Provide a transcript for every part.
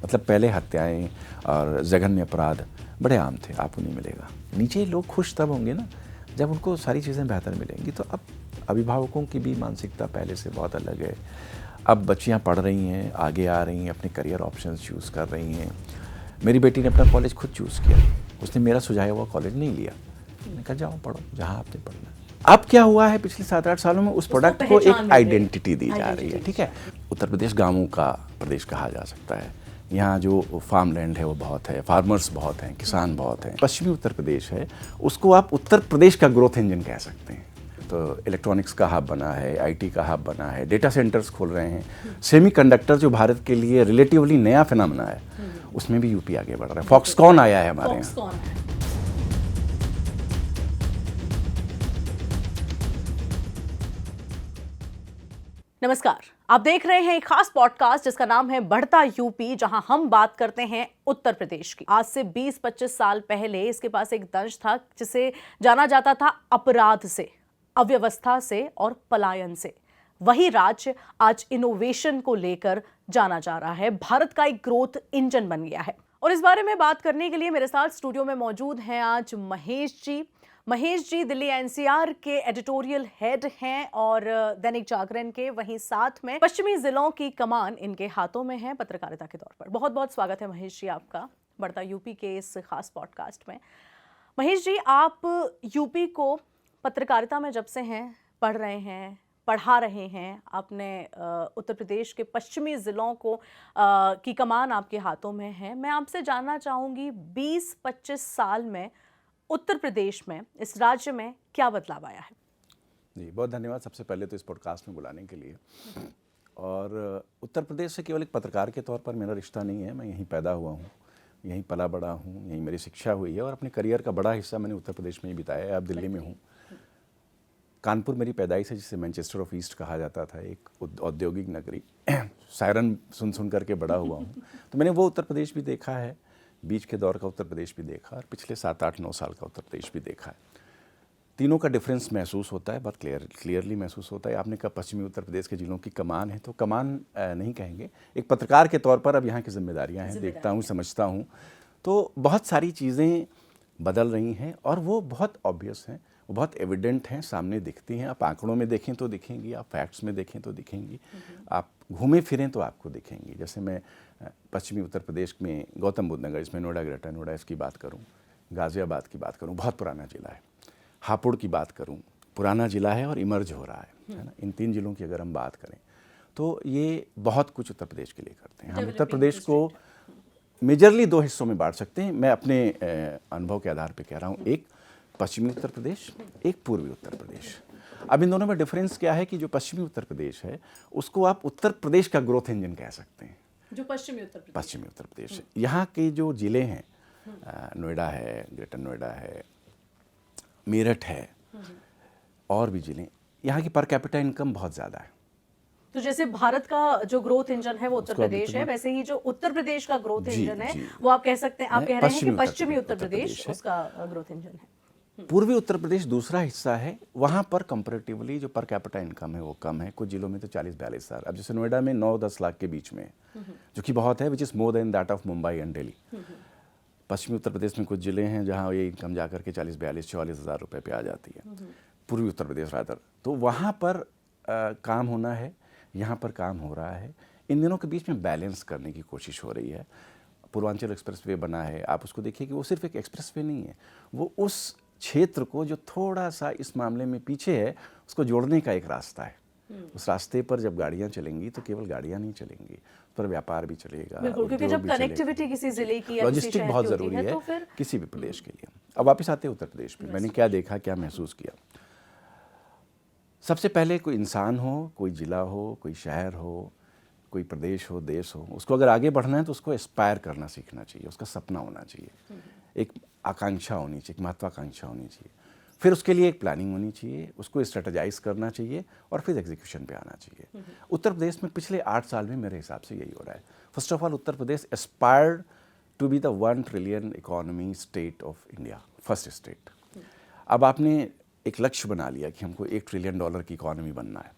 मतलब पहले हत्याएं और जघन्य अपराध बड़े आम थे, आपको नहीं मिलेगा। नीचे लोग खुश तब होंगे ना जब उनको सारी चीज़ें बेहतर मिलेंगी। तो अब अभिभावकों की भी मानसिकता पहले से बहुत अलग है। अब बच्चियां पढ़ रही हैं, आगे आ रही हैं, अपने करियर ऑप्शंस चूज़ कर रही हैं। मेरी बेटी ने अपना कॉलेज खुद चूज़ किया, उसने मेरा सुझाया हुआ कॉलेज नहीं लिया। मैंने कहा जाओ पढ़ो जहाँ आपने पढ़ना है। अब क्या हुआ है, पिछले 7-8 सालों में उस प्रोडक्ट को एक आइडेंटिटी दी जा रही है। ठीक है, उत्तर प्रदेश गांवों का प्रदेश कहा जा सकता है। यहाँ जो फार्म लैंड है वो बहुत है, फार्मर्स बहुत हैं, किसान बहुत हैं। पश्चिमी उत्तर प्रदेश है, उसको आप उत्तर प्रदेश का ग्रोथ इंजन कह सकते हैं। तो इलेक्ट्रॉनिक्स का हब बना है, आईटी का हब बना है, डेटा सेंटर्स खोल रहे हैं, सेमीकंडक्टर जो भारत के लिए रिलेटिवली नया फिनोमेना है, उसमें भी यूपी आगे बढ़ रहा है। फॉक्सकॉन आया है हमारे यहाँ। नमस्कार, आप देख रहे हैं एक खास पॉडकास्ट जिसका नाम है बढ़ता यूपी, जहां हम बात करते हैं उत्तर प्रदेश की। आज से 20-25 साल पहले इसके पास एक दंश था जिसे जाना जाता था अपराध से, अव्यवस्था से और पलायन से। वही राज्य आज इनोवेशन को लेकर जाना जा रहा है, भारत का एक ग्रोथ इंजन बन गया है। और इस बारे में बात करने के लिए मेरे साथ स्टूडियो में मौजूद हैं आज महेश जी दिल्ली एनसीआर के एडिटोरियल हेड हैं और दैनिक जागरण के, वहीं साथ में पश्चिमी जिलों की कमान इनके हाथों में है पत्रकारिता के तौर पर। बहुत बहुत स्वागत है महेश जी आपका बढ़ता यूपी के इस खास पॉडकास्ट में। महेश जी, आप यूपी को पत्रकारिता में जब से हैं, पढ़ रहे हैं, पढ़ा रहे हैं, आपने उत्तर प्रदेश के पश्चिमी ज़िलों को की कमान आपके हाथों में है। मैं आपसे जानना चाहूँगी 20-25 साल में उत्तर प्रदेश में, इस राज्य में क्या बदलाव आया है? जी, बहुत धन्यवाद सबसे पहले तो इस पॉडकास्ट में बुलाने के लिए। और उत्तर प्रदेश से केवल एक पत्रकार के तौर पर मेरा रिश्ता नहीं है। मैं यहीं पैदा हुआ हूँ, यहीं पला बड़ा हूँ, यहीं मेरी शिक्षा हुई है और अपने करियर का बड़ा हिस्सा मैंने उत्तर प्रदेश में ही बिताया है। अब दिल्ली में हूँ। कानपुर मेरी पैदाइश है, जिसे मैनचेस्टर ऑफ ईस्ट कहा जाता था, एक औद्योगिक नगरी। सायरन सुन करके बड़ा हुआ हूँ। तो मैंने वो उत्तर प्रदेश भी देखा है, बीच के दौर का उत्तर प्रदेश भी देखा और पिछले 7-8-9 साल का उत्तर प्रदेश भी देखा है। तीनों का डिफरेंस महसूस होता है, बहुत क्लियरली महसूस होता है। आपने कहा पश्चिमी उत्तर प्रदेश के जिलों की कमान है, तो कमान नहीं कहेंगे, एक पत्रकार के तौर पर अब यहाँ की जिम्मेदारियाँ हैं, देखता हूँ, समझता हूँ। तो बहुत सारी चीज़ें बदल रही हैं और वो बहुत ऑब्वियस हैं, वो बहुत एविडेंट हैं, सामने दिखती हैं। आप आंकड़ों में देखें तो दिखेंगी, आप फैक्ट्स में देखें तो दिखेंगी, आप घूमें फिरें तो आपको दिखेंगी। जैसे मैं पश्चिमी उत्तर प्रदेश में गौतम बुद्ध नगर, इसमें नोएडा, ग्रेटर नोएडा, इसकी बात करूं, गाज़ियाबाद की बात करूं, बहुत पुराना ज़िला है। हापुड़ की बात करूं, पुराना ज़िला है और इमर्ज हो रहा है ना। इन 3 ज़िलों की अगर हम बात करें तो ये बहुत कुछ उत्तर प्रदेश के लिए करते हैं। हम उत्तर प्रदेश को मेजरली 2 हिस्सों में बांट सकते हैं। मैं अपने अनुभव के आधार पर कह रहा हूँ, एक पश्चिमी उत्तर प्रदेश, एक पूर्वी उत्तर प्रदेश। अब इन दोनों में डिफरेंस क्या है कि जो पश्चिमी उत्तर प्रदेश है उसको आप उत्तर प्रदेश का ग्रोथ इंजन कह सकते हैं। जो पश्चिमी उत्तर प्रदेश है, यहाँ के जो ज़िले हैं, नोएडा है, ग्रेटर नोएडा है, मेरठ है और भी ज़िले, यहाँ की पर कैपिटा इनकम बहुत ज़्यादा है। तो जैसे भारत का जो ग्रोथ इंजन है वो उत्तर प्रदेश है, वैसे ही जो उत्तर प्रदेश का ग्रोथ इंजन है वो आप कह सकते हैं, आप कह रहे हैं कि पश्चिमी उत्तर प्रदेश उसका ग्रोथ इंजन है। पूर्वी उत्तर प्रदेश दूसरा हिस्सा है, वहाँ पर कंपैरेटिवली जो पर कैपिटा इनकम है वो कम है। कुछ जिलों में तो 40-42 हज़ार, अब जैसे नोएडा में 9-10 लाख के बीच में, जो कि बहुत है, which is more than that of Mumbai and Delhi. पश्चिमी उत्तर प्रदेश में कुछ ज़िले हैं जहाँ ये इनकम जाकर के 40-42-44 हज़ार रुपये पे आ जाती है, पूर्वी उत्तर प्रदेश रादर। तो वहाँ पर काम होना है, यहाँ पर काम हो रहा है। इन दिनों के बीच में बैलेंस करने की कोशिश हो रही है। पूर्वांचल एक्सप्रेसवे बना है, आप उसको देखिए कि वो सिर्फ एक एक्सप्रेसवे नहीं है, वो उस क्षेत्र को जो थोड़ा सा इस मामले में पीछे है उसको जोड़ने का एक रास्ता है। उस रास्ते पर जब गाड़ियां चलेंगी तो केवल गाड़ियां नहीं चलेंगी, उस पर व्यापार भी चलेगा, क्योंकि जब कनेक्टिविटी किसी जिले की, लॉजिस्टिक बहुत ज़रूरी है तो किसी भी प्रदेश के लिए। अब वापस आते हैं उत्तर प्रदेश में, मैंने क्या देखा, क्या महसूस किया। सबसे पहले कोई इंसान हो, कोई ज़िला हो, कोई शहर हो, कोई प्रदेश हो, देश हो, उसको अगर आगे बढ़ना है तो उसको एस्पायर करना सीखना चाहिए, उसका सपना होना चाहिए, एक आकांक्षा होनी चाहिए, एक महत्वाकांक्षा होनी चाहिए। फिर उसके लिए एक प्लानिंग होनी चाहिए, उसको स्ट्रेटेजाइज करना चाहिए और फिर एग्जीक्यूशन पे आना चाहिए। उत्तर प्रदेश में पिछले 8 साल में मेरे हिसाब से यही हो रहा है। First of all, Uttar Pradesh aspired to be the 1 trillion economy state of India, first state. अब आपने एक लक्ष्य बना लिया कि हमको $1 ट्रिलियन की इकोनॉमी बनना है।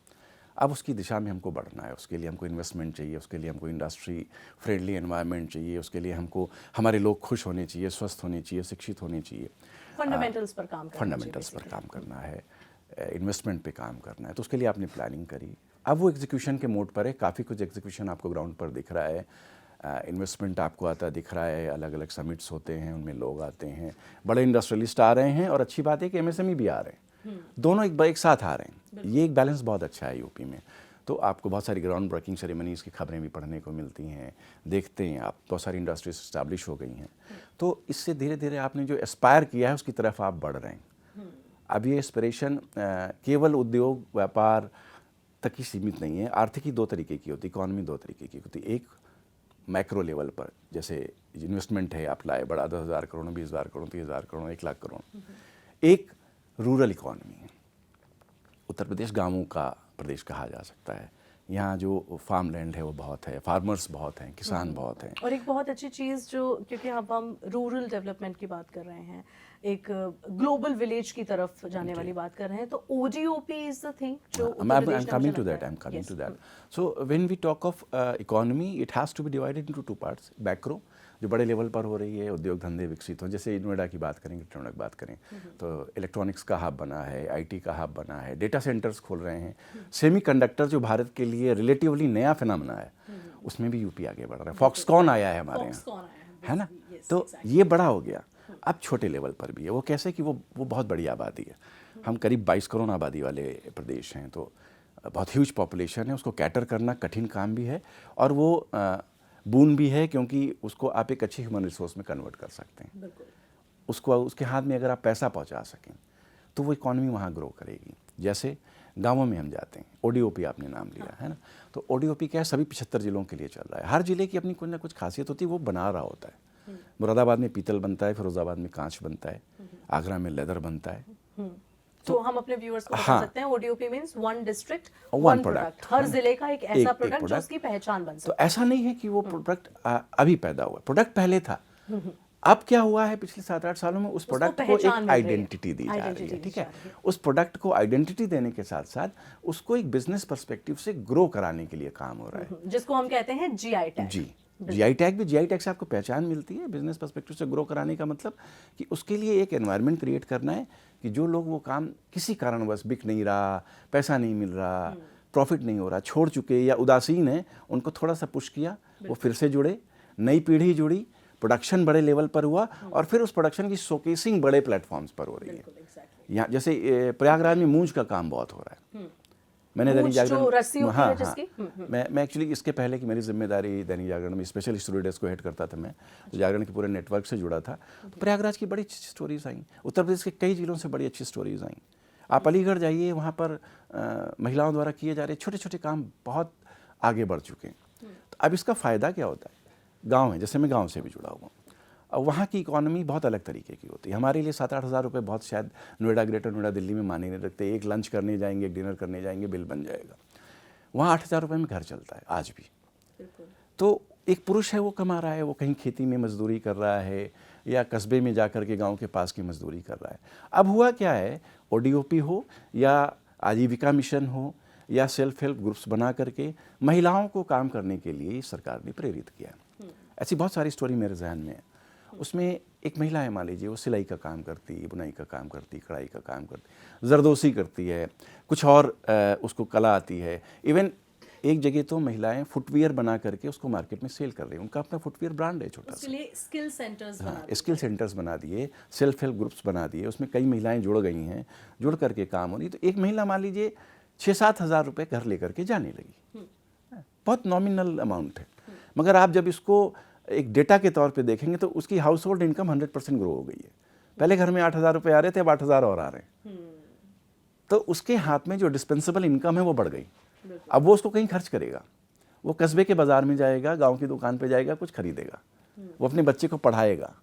अब उसकी दिशा में हमको बढ़ना है, उसके लिए हमको इन्वेस्टमेंट चाहिए, उसके लिए हमको इंडस्ट्री फ्रेंडली एनवायरनमेंट चाहिए, उसके लिए हमको हमारे लोग खुश होने चाहिए, स्वस्थ होने चाहिए, शिक्षित होने चाहिए, फंडामेंटल्स पर काम करना फंडामेंटल्स पर काम करना है, इन्वेस्टमेंट पे काम करना है। तो उसके लिए आपने प्लानिंग करी। अब वो एग्जीक्यूशन के मोड पर है, काफ़ी कुछ एग्जीक्यूशन आपको ग्राउंड पर दिख रहा है, इन्वेस्टमेंट आपको आता दिख रहा है, अलग अलग समिट्स होते हैं, उनमें लोग आते हैं, बड़े इंडस्ट्रियलिस्ट आ रहे हैं, और अच्छी बात है कि एमएसएमई भी आ रहे हैं, दोनों एक साथ आ रहे हैं। ये एक बैलेंस बहुत अच्छा है यूपी में। तो आपको बहुत सारी ग्राउंड ब्रेकिंग सेरेमनीज़ की खबरें भी पढ़ने को मिलती हैं, देखते हैं आप, बहुत सारी इंडस्ट्रीज इस्टेब्लिश हो गई हैं। तो इससे धीरे धीरे आपने जो एस्पायर किया है उसकी तरफ आप बढ़ रहे हैं। अब ये एस्पिरेशन केवल उद्योग व्यापार तक ही सीमित नहीं है। आर्थिकी दो तरीके की होती, इकॉनमी दो तरीके की होती। एक मैक्रो लेवल पर, जैसे इन्वेस्टमेंट है, आप लाए बड़ा 10,000 करोड़, 20,000 करोड़, 30,000 करोड़, 1,00,000 करोड़। एक रूरल इकॉनमी है। उत्तर प्रदेश गांवों का प्रदेश कहा जा सकता है। यहाँ जो फार्म लैंड है वो बहुत है, फार्मर्स बहुत हैं, किसान बहुत हैं। और एक बहुत अच्छी चीज़ जो, क्योंकि अब हम रूरल डेवलपमेंट की बात कर रहे हैं, एक ग्लोबल विलेज की तरफ जाने वाली बात कर रहे हैं, तो ODOP इज द थिंग जो I'm coming to that. I'm coming to that. So when we talk of economy, it has to be divided into two parts. Macro, जो बड़े लेवल पर हो रही है, उद्योग धंधे विकसित हो, जैसे नोएडा की बात करें, नोएडा की बात करें तो इलेक्ट्रॉनिक्स का हब बना है, IT का हब बना है, डेटा सेंटर्स खोल रहे हैं, सेमीकंडक्टर जो भारत के लिए रिलेटिवली नया फिनोमेना है, उसमें भी यूपी आगे बढ़ रहा है। फॉक्सकॉन आया है हमारे यहाँ, है ना। तो ये बड़ा हो गया। अब छोटे लेवल पर भी है। वो कैसे कि वो बहुत बड़ी आबादी है। हम करीब 22 करोड़ आबादी वाले प्रदेश हैं, तो बहुत ह्यूज पॉपुलेशन है। उसको कैटर करना कठिन काम भी है, और वो बून भी है, क्योंकि उसको आप एक अच्छी ह्यूमन रिसोर्स में कन्वर्ट कर सकते हैं। उसको उसके हाथ में अगर आप पैसा पहुंचा सकें तो वो इकॉनमी वहाँ ग्रो करेगी। जैसे गाँवों में हम जाते हैं, ODOP आपने नाम लिया, है ना। तो ODOP क्या है, सभी 75 जिलों के लिए चल रहा है। हर जिले की अपनी कुछ ना कुछ खासियत होती है, वो बना रहा होता है। मुरादाबाद में पीतल बनता है, फिरोजाबाद में कांच बनता है, आगरा में लेदर बनता है। तो हम अपने व्यूअर्स को बता सकते हैं, ODOP means one district one product, हर जिले का एक ऐसा प्रोडक्ट जो उसकी पहचान बन सके। तो ऐसा नहीं है कि वो प्रोडक्ट अभी पैदा हुआ, प्रोडक्ट पहले था। अब क्या हुआ है, पिछले 7-8 सालों में उस प्रोडक्ट को एक आइडेंटिटी दी जा रही है, ठीक है। उस प्रोडक्ट को आइडेंटिटी देने के साथ साथ उसको एक बिजनेस पर्सपेक्टिव से ग्रो कराने के लिए काम हो रहा है, जिसको हम कहते हैं GI टैग। जी, GI टैग भी, GI टैग से आपको पहचान मिलती है। बिजनेस पर्सपेक्टिव से ग्रो कराने का मतलब कि उसके लिए एक एनवायरनमेंट क्रिएट करना है कि जो लोग वो काम किसी कारणवश बिक नहीं रहा, पैसा नहीं मिल रहा, प्रॉफिट नहीं हो रहा, छोड़ चुके या उदासीन है, उनको थोड़ा सा पुश किया, वो फिर से जुड़े, नई पीढ़ी जुड़ी, प्रोडक्शन बड़े लेवल पर हुआ, और फिर उस प्रोडक्शन की शोकेसिंग बड़े प्लेटफॉर्म्स पर हो रही है। यहाँ जैसे प्रयागराज में मूंज का काम बहुत हो रहा है। मैंने दैनिक जागरण, हाँ, मैं एक्चुअली इसके पहले कि मेरी जिम्मेदारी दैनिक जागरण में स्पेशल स्टोरी डेस्क को हेड करता था मैं, तो जागरण के पूरे नेटवर्क से जुड़ा था। तो प्रयागराज की बड़ी अच्छी स्टोरीज आई, उत्तर प्रदेश के कई जिलों से बड़ी अच्छी स्टोरीज आई। आप अलीगढ़ जाइए, वहाँ पर महिलाओं द्वारा किए जा रहे छोटे छोटे काम बहुत आगे बढ़ चुके हैं। तो अब इसका फ़ायदा क्या होता है, गाँव है, जैसे मैं गाँव से भी जुड़ा हुआ हूँ, अब वहाँ की इकॉनमी बहुत अलग तरीके की होती है। हमारे लिए 7-8 हज़ार रुपये बहुत शायद नोएडा, ग्रेटर नोएडा, दिल्ली में माने नहीं रखते। एक लंच करने जाएंगे, एक डिनर करने जाएंगे, बिल बन जाएगा। वहाँ 8,000 रुपये में घर चलता है आज भी। तो एक पुरुष है, वो कमा रहा है, वो कहीं खेती में मजदूरी कर रहा है या कस्बे में जा कर के गाँव के पास की मजदूरी कर रहा है। अब हुआ क्या है, ODOP हो या आजीविका मिशन हो या सेल्फ हेल्प ग्रुप्स बना करके महिलाओं को काम करने के लिए सरकार ने प्रेरित किया। ऐसी बहुत सारी स्टोरी मेरे जहन में है। उसमें एक महिला है, मान लीजिए, वो सिलाई का काम करती, बुनाई का काम करती, कढ़ाई का काम करती, जरदोसी करती है, कुछ और उसको कला आती है। इवन एक जगह तो महिलाएं फुटवियर बना करके उसको मार्केट में सेल कर रही हैं। उनका अपना फुटवियर ब्रांड है छोटा सा। उसके लिए स्किल सेंटर्स हाँ, स्किल सेंटर्स बना दिए, सेल्फ हेल्प ग्रुप्स बना दिए, उसमें कई महिलाएं जुड़ गई हैं, जुड़ करके काम हो रही। तो एक महिला मान लीजिए 6-7 हज़ार रुपये घर लेकर के जाने लगी। बहुत नॉमिनल अमाउंट है, मगर आप जब इसको एक डेटा के तौर पे देखेंगे तो उसकी हाउस होल्ड इनकम 100% ग्रो हो गई है। पहले घर में 8,000 रुपये आ रहे थे, अब 8,000 और आ रहे हैं। तो उसके हाथ में जो डिस्पेंसेबल इनकम है वो बढ़ गई। अब वो उसको कहीं खर्च करेगा, वो कस्बे के बाजार में जाएगा, गांव की दुकान पे जाएगा, कुछ खरीदेगा, वो अपने बच्चे को पढ़ाएगा,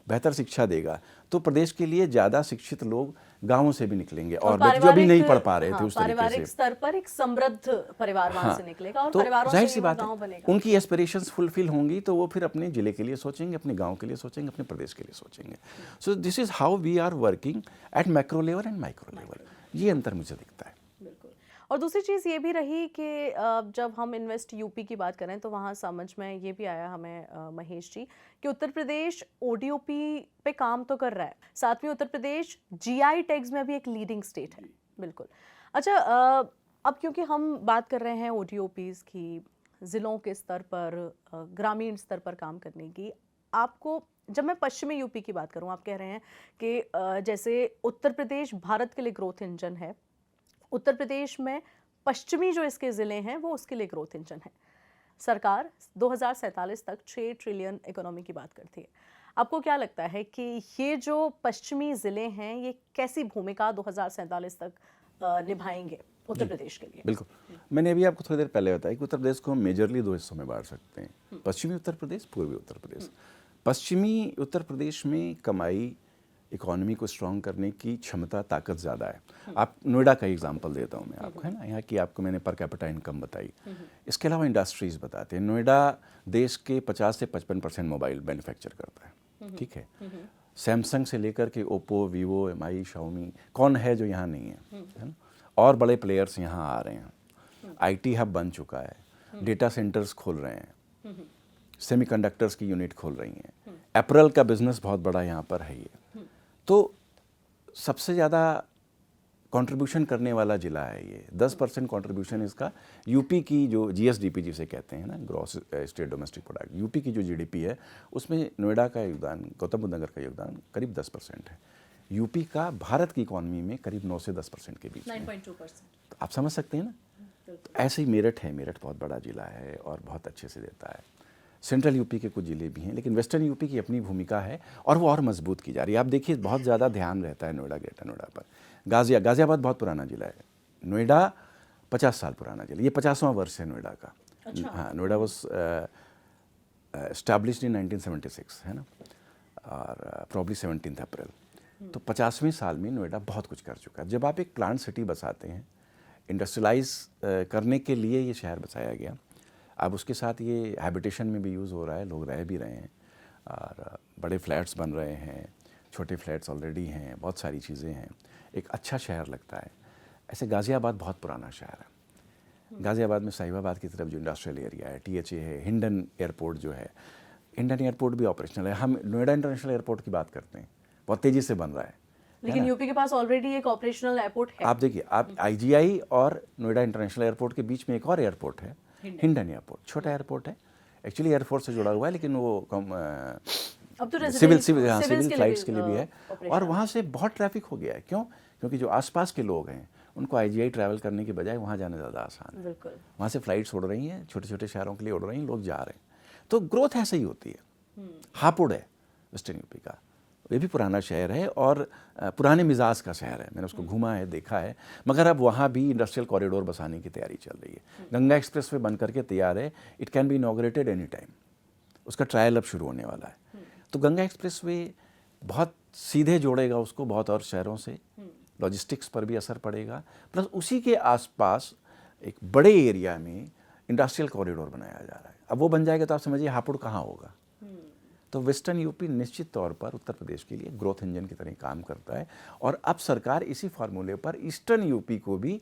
बेहतर शिक्षा देगा। तो प्रदेश के लिए ज़्यादा शिक्षित लोग गांवों से भी निकलेंगे, और जो अभी नहीं पढ़ पा रहे थे उस तरीके से पारिवारिक स्तर पर एक समृद्ध परिवार वहां से निकलेगा, और तो परिवारों जाहिर से सी बात गांव है, बनेगा। उनकी एस्पिरेशंस फुलफिल होंगी तो वो फिर अपने जिले के लिए सोचेंगे, अपने गांव के लिए सोचेंगे, अपने प्रदेश के लिए सोचेंगे। So this is how we are working at macro level and micro level. ये अंतर मुझे दिखता है। और दूसरी चीज़ ये भी रही कि जब हम इन्वेस्ट यूपी की बात करें तो वहाँ समझ में ये भी आया हमें महेश जी कि उत्तर प्रदेश ओडीओपी पे काम तो कर रहा है, साथ में उत्तर प्रदेश जीआई टैग्स में भी एक लीडिंग स्टेट है। बिल्कुल। अच्छा, अब क्योंकि हम बात कर रहे हैं ओडीओपीज़ की, ज़िलों के स्तर पर, ग्रामीण स्तर पर काम करने की, आपको जब मैं पश्चिमी यूपी की बात करूं, आप कह रहे हैं कि जैसे उत्तर प्रदेश भारत के लिए ग्रोथ इंजन है, उत्तर प्रदेश में पश्चिमी जो इसके ज़िले हैं वो उसके लिए ग्रोथ इंजन है। सरकार 2047 तक 6 ट्रिलियन इकोनॉमी की बात करती है। आपको क्या लगता है कि ये जो पश्चिमी ज़िले हैं ये कैसी भूमिका 2047 तक निभाएंगे उत्तर प्रदेश के लिए? बिल्कुल, मैंने अभी आपको थोड़ी देर पहले बताया कि उत्तर प्रदेश को हम मेजरली 2 हिस्सों में बांट सकते हैं, पश्चिमी उत्तर प्रदेश, पूर्वी उत्तर प्रदेश। पश्चिमी उत्तर प्रदेश में कमाई, इकोनॉमी को स्ट्रॉन्ग करने की क्षमता, ताकत ज़्यादा है। आप नोएडा का एग्जांपल देता हूँ मैं आपको, है ना, यहाँ की आपको मैंने पर कैपिटा इनकम बताई। इसके अलावा इंडस्ट्रीज़ बताते हैं। नोएडा देश के 50 से 55% मोबाइल मैन्युफैक्चर करता है, ठीक है। सैमसंग से लेकर के ओप्पो, वीवो, एमआई, शाओमी, कौन है जो यहाँ नहीं है ना। और बड़े प्लेयर्स यहाँ आ रहे हैं। आईटी हब बन चुका है, डेटा सेंटर्स खोल रहे हैं, सेमीकंडक्टर्स की यूनिट खोल रही हैं, एपरल का बिजनेस बहुत बड़ा यहाँ पर है। ये तो सबसे ज़्यादा कंट्रीब्यूशन करने वाला जिला है ये। 10% कंट्रीब्यूशन इसका यूपी की जो जीएसडीपी जिसे कहते हैं ना, gross state domestic product, UP की जो जीडीपी है उसमें नोएडा का योगदान, गौतम बुद्ध नगर का योगदान करीब 10% है। यूपी का भारत की इकॉनमी में करीब 9 से 10% के बीच 9.2%। तो आप समझ सकते हैं ना। तो ऐसे ही मेरठ है, मेरठ बहुत बड़ा जिला है और बहुत अच्छे से देता है। सेंट्रल यूपी के कुछ ज़िले भी हैं, लेकिन वेस्टर्न यूपी की अपनी भूमिका है और वो और मजबूत की जा रही है। आप देखिए बहुत ज़्यादा ध्यान रहता है नोएडा, ग्रेटर नोएडा पर। गाज़ियाबाद बहुत पुराना जिला है, नोएडा 50 साल पुराना जिला, ये 50वां वर्ष है नोएडा का। अच्छा। हाँ, नोएडा वॉज एस्टैब्लिश्ड इन 1976, है ना, और प्रॉब्ली 17 अप्रैल। तो 50वें साल में नोएडा बहुत कुछ कर चुका है। जब आप एक प्लांट सिटी बसाते हैं, इंडस्ट्रियलाइज करने के लिए ये शहर बसाया गया। अब उसके साथ ये हैबिटेशन में भी यूज़ हो रहा है, लोग रह भी रहे हैं और बड़े फ्लैट्स बन रहे हैं, छोटे फ्लैट्स ऑलरेडी हैं, बहुत सारी चीज़ें हैं। एक अच्छा शहर लगता है। ऐसे गाज़ियाबाद बहुत पुराना शहर है। गाज़ियाबाद में साहिबाबाद की तरफ जो इंडस्ट्रियल एरिया है, टीएचए है, हिंडन एयरपोर्ट जो है, हिंडन एयरपोर्ट भी ऑपरेशनल है। हम नोएडा इंटरनेशनल एयरपोर्ट की बात करते हैं, बहुत तेज़ी से बन रहा है। लेकिन यूपी के पास ऑलरेडी एक ऑपरेशनल एयरपोर्ट है। आप देखिए, आप आईजीआई और नोएडा इंटरनेशनल एयरपोर्ट के बीच में एक और एयरपोर्ट है, हिंडन एयरपोर्ट। छोटा एयरपोर्ट है, एक्चुअली एयरफोर्स से जुड़ा हुआ है, लेकिन वो अब तो सिविल फ्लाइट्स के लिए भी है। और वहाँ से बहुत ट्रैफिक हो गया है। क्यों? क्योंकि जो आसपास के लोग हैं उनको आईजीआई ट्रैवल करने के बजाय वहाँ जाना ज़्यादा आसान है। बिल्कुल। वहाँ से फ्लाइट्स उड़ रही हैं, छोटे छोटे शहरों के लिए उड़ रही हैं, लोग जा रहे हैं। तो ग्रोथ ऐसे ही होती है। हापुड़ है वेस्टर्न यूपी का, ये भी पुराना शहर है और पुराने मिजाज का शहर है। मैंने उसको घूमा है, देखा है। मगर अब वहाँ भी इंडस्ट्रियल कॉरिडोर बसाने की तैयारी चल रही है। गंगा एक्सप्रेस वे बन करके तैयार है। It can be inaugurated any time. उसका ट्रायल अब शुरू होने वाला है। तो गंगा एक्सप्रेस वे बहुत सीधे जोड़ेगा उसको बहुत और शहरों से, लॉजिस्टिक्स पर भी असर पड़ेगा। प्लस उसी के आसपास एक बड़े एरिया में इंडस्ट्रियल कॉरिडोर बनाया जा रहा है। अब वो बन जाएगा तो आप समझिए हापुड़ कहाँ होगा। तो वेस्टर्न यूपी निश्चित तौर पर उत्तर प्रदेश के लिए ग्रोथ इंजन की तरह काम करता है और अब सरकार इसी फार्मूले पर ईस्टर्न यूपी को भी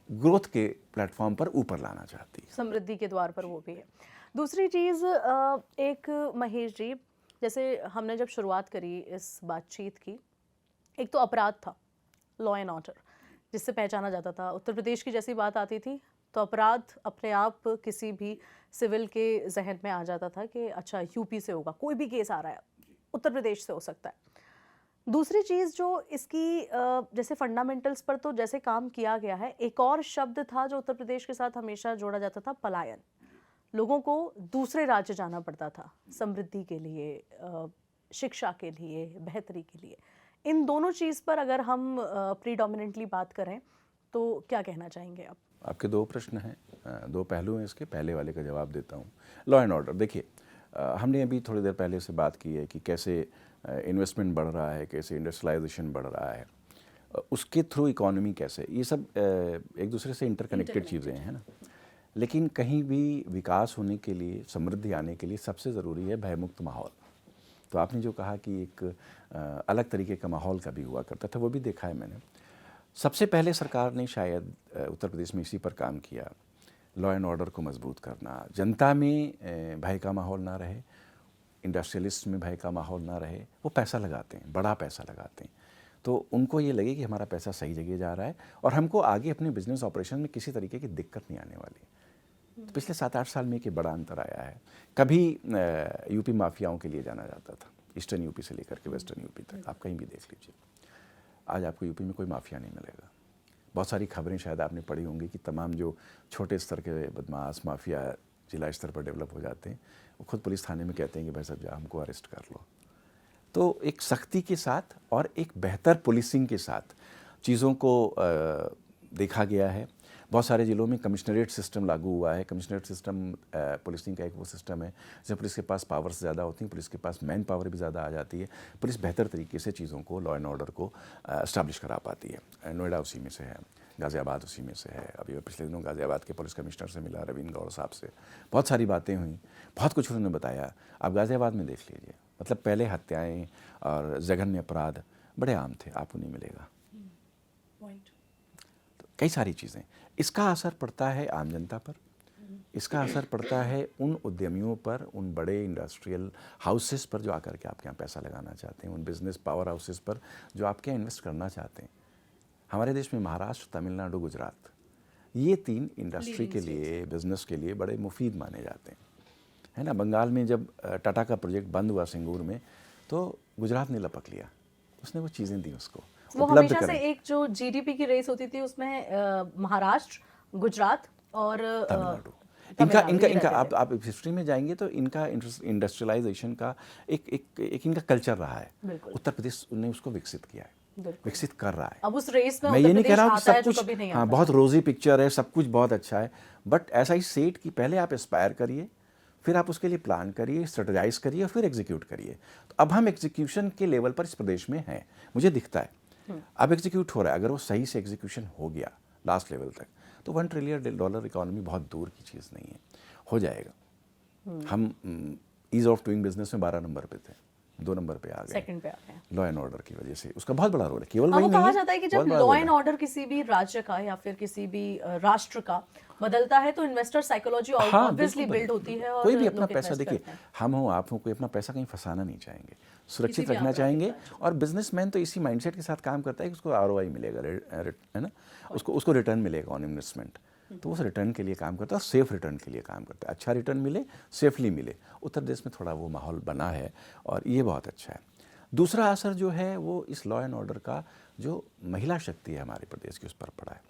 ग्रोथ के प्लेटफॉर्म पर ऊपर लाना चाहती है। समृद्धि के द्वार पर वो भी है। दूसरी चीज़ एक महेश जी, जैसे हमने जब शुरुआत करी इस बातचीत की, एक तो अपराध था, लॉ एंड ऑर्डर, जिससे पहचाना जाता था। उत्तर प्रदेश की जैसी बात आती थी तो अपराध अपने आप किसी भी सिविल के जहन में आ जाता था कि अच्छा यूपी से होगा, कोई भी केस आ रहा है उत्तर प्रदेश से हो सकता है। दूसरी चीज़ जो इसकी जैसे फंडामेंटल्स पर तो जैसे काम किया गया है, एक और शब्द था जो उत्तर प्रदेश के साथ हमेशा जोड़ा जाता था, पलायन। लोगों को दूसरे राज्य जाना पड़ता था समृद्धि के लिए, शिक्षा के लिए, बेहतरी के लिए। इन दोनों चीज़ पर अगर हम प्रीडोमिनेंटली बात करें तो क्या कहना चाहेंगे आप? आपके 2 प्रश्न हैं, 2 पहलू हैं इसके। पहले वाले का जवाब देता हूँ। लॉ एंड ऑर्डर, देखिए हमने अभी थोड़ी देर पहले से बात की है कि कैसे इन्वेस्टमेंट बढ़ रहा है, कैसे इंडस्ट्रियलाइजेशन बढ़ रहा है, उसके थ्रू इकोनॉमी कैसे, ये सब एक दूसरे से इंटरकनेक्टेड चीज़ें हैं ना। लेकिन कहीं भी विकास होने के लिए, समृद्धि आने के लिए सबसे ज़रूरी है भयमुक्त माहौल। तो आपने जो कहा कि एक अलग तरीके का माहौल कभी हुआ करता था, वो भी देखा है मैंने। सबसे पहले सरकार ने शायद उत्तर प्रदेश में इसी पर काम किया, लॉ एंड ऑर्डर को मजबूत करना, जनता में भय का माहौल ना रहे, इंडस्ट्रियलिस्ट में भय का माहौल ना रहे। वो पैसा लगाते हैं, बड़ा पैसा लगाते हैं, तो उनको ये लगे कि हमारा पैसा सही जगह जा रहा है और हमको आगे अपने बिजनेस ऑपरेशन में किसी तरीके की दिक्कत नहीं आने वाली। तो पिछले 7-8 साल में एक बड़ा अंतर आया है। कभी यूपी माफियाओं के लिए जाना जाता था, ईस्टर्न यूपी से लेकर के वेस्टर्न यूपी तक, आप कहीं भी देख लीजिए। आज आपको यूपी में कोई माफिया नहीं मिलेगा। बहुत सारी खबरें शायद आपने पढ़ी होंगी कि तमाम जो छोटे स्तर के बदमाश माफिया जिला स्तर पर डेवलप हो जाते हैं, वो खुद पुलिस थाने में कहते हैं कि भाई साहब जा हमको अरेस्ट कर लो। तो एक सख्ती के साथ और एक बेहतर पुलिसिंग के साथ चीज़ों को देखा गया है। बहुत सारे ज़िलों में कमिश्नरेट सिस्टम लागू हुआ है। कमिश्नरेट सिस्टम पुलिसिंग का एक वो सिस्टम है जब पुलिस के पास पावर्स ज़्यादा होती हैं, पुलिस के पास मैन पावर भी ज़्यादा आ जाती है, पुलिस बेहतर तरीके से चीज़ों को, लॉ एंड ऑर्डर को इस्टाब्लिश करा पाती है। नोएडा उसी में से है, गाज़ियाबाद उसी में से है। अभी पिछले दिनों गाज़ियाबाद के पुलिस कमिश्नर से मिला, रविंद्र गौड़ साहब से, बहुत सारी बातें हुई, बहुत कुछ उन्होंने बताया। आप गाज़ियाबाद में देख लीजिए, मतलब पहले हत्याएँ और जघन्य अपराध बड़े आम थे, आपको नहीं मिलेगा। तो कई सारी चीज़ें, इसका असर पड़ता है आम जनता पर, इसका असर पड़ता है उन उद्यमियों पर, उन बड़े इंडस्ट्रियल हाउसेस पर जो आकर के आपके यहाँ पैसा लगाना चाहते हैं, उन बिजनेस पावर हाउसेस पर जो आपके यहाँ इन्वेस्ट करना चाहते हैं। हमारे देश में महाराष्ट्र, तमिलनाडु, गुजरात, ये 3 इंडस्ट्री के लिए, बिजनेस के लिए बड़े मुफीद माने जाते हैं, है ना। बंगाल में जब टाटा का प्रोजेक्ट बंद हुआ सिंगूर में, तो गुजरात ने लपक लिया, उसने वो चीज़ें दी उसको वो उपलब्ध हमेशा से करें। एक जो जीडीपी की रेस होती थी उसमें महाराष्ट्र, गुजरात और तमिलनाडु, तमिलनाडु ये इनका रहते थे। आप हिस्ट्री में जाएंगे तो इनका इंडस्ट्रियलाइजेशन का एक इनका कल्चर रहा है। बिल्कुल। उत्तर प्रदेश ने उसको विकसित किया है, बिल्कुल। विकसित कर रहा है। अब उस रेस में मैं उत्तर ये नहीं कह प्रदेश रहा हूँ कि आता है सब जो कुछ कभी नहीं हाँ आता। बहुत रोजी पिक्चर है, सब कुछ बहुत अच्छा है, बट ऐसा ही सेट कि पहले आप एस्पायर करिए, फिर आप उसके लिए प्लान करिए, स्ट्रेटजाइज करिए और फिर एग्जीक्यूट करिए। तो अब हम एग्जीक्यूशन के लेवल पर इस प्रदेश में हैं, मुझे दिखता है अब एग्जीक्यूट हो रहा है। अगर वो सही से एग्जीक्यूशन हो गया लास्ट लेवल तक, तो $1 ट्रिलियन इकोनॉमी बहुत दूर की चीज़ नहीं है, हो जाएगा। हम ईज ऑफ डूइंग बिजनेस में 12 नंबर पे थे, 2 नंबर पे आ गए, सेकंड पे आ गए हैं। लॉ एंड ऑर्डर की वजह से। उसका बहुत बड़ा रोल है, केवल हाँ, वही वो नहीं कहा है, जाता है कि जब बहुत बड़ा लॉ रोल एंड है। ऑर्डर किसी भी राज्य का या फिर किसी भी राष्ट्र का बदलता है तो इन्वेस्टर साइकोलॉजी हाँ, ऑब्वियसली बिल्कुल बिल्ड होती है और कोई भी अपना लोग पैसा, invest देखिए करते हैं। हम हो आप हो, कोई अपना पैसा कहीं फंसाना नहीं चाहेंगे, सुरक्षित भी रखना आपराधिक चाहेंगे। राज्य और बिजनेसमैन तो इसी माइंडसेट के साथ काम करता है कि उसको आरओआई मिलेगा, है ना, उसको रिटर्न मिलेगा ऑन इन्वेस्टमेंट। तो वो उस रिटर्न के लिए काम करता है, सेफ रिटर्न के लिए काम करता है, अच्छा रिटर्न मिले, सेफली मिले। उत्तर प्रदेश में थोड़ा वो माहौल बना है और ये बहुत अच्छा है। दूसरा असर जो है वो इस लॉ एंड ऑर्डर का जो महिला शक्ति है हमारे प्रदेश की, उस पर पड़ा है।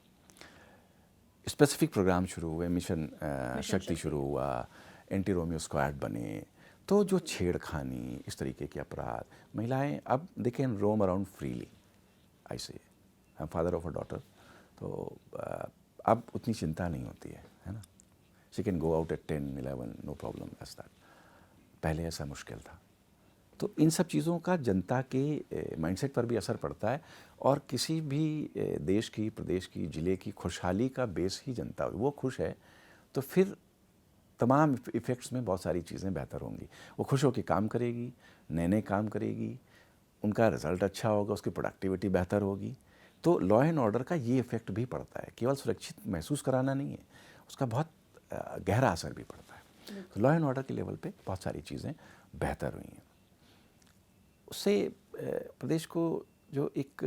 स्पेसिफिक प्रोग्राम शुरू हुए, मिशन शक्ति शुरू हुआ, एंटी रोमियो स्क्वाड बने, तो जो छेड़खानी, इस तरीके के अपराध, महिलाएं अब they can roam around freely. I say I am father of a daughter, तो अब उतनी चिंता नहीं होती है ना। She can go out at 10, 11, no problem as that. पहले ऐसा मुश्किल था। तो इन सब चीज़ों का जनता के माइंडसेट पर भी असर पड़ता है और किसी भी देश की, प्रदेश की, ज़िले की खुशहाली का बेस ही जनता। वो खुश है तो फिर तमाम इफ़ेक्ट्स में बहुत सारी चीज़ें बेहतर होंगी। वो खुश होकर काम करेगी, नए नए काम करेगी, उनका रिज़ल्ट अच्छा होगा, उसकी प्रोडक्टिविटी बेहतर होगी। तो लॉ एंड ऑर्डर का ये इफ़ेक्ट भी पड़ता है, केवल सुरक्षित महसूस कराना नहीं है, उसका बहुत गहरा असर भी पड़ता है। तो लॉ एंड ऑर्डर के लेवल पे बहुत सारी चीज़ें बेहतर हुई हैं। उससे प्रदेश को जो एक